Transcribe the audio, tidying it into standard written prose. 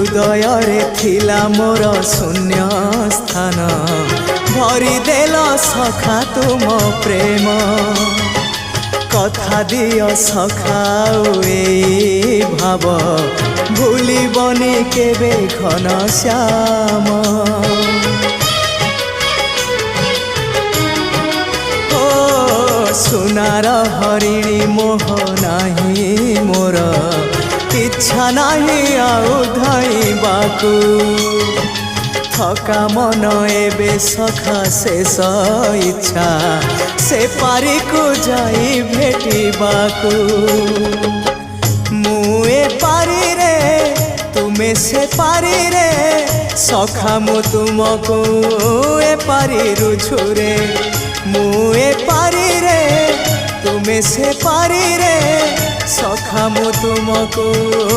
हृदय थिला मोर शून्य स्थान भरी देल सखा तुम प्रेम कथा दियो सखा ए भाव भूलिबनी केबे घन श्याम सुनार हरिणी मोह नाही मोर इच्छा नाही आउ धाइबाकू थका मन एबे सखा शेष इच्छा से पारी को जाई भेटिबाकू मुए पारी रे तुमे से पारी रे सखा मु तुमको ए पारी रुझुरे मुए पारी रे तुमे से पारी रे सखा मु तुमको।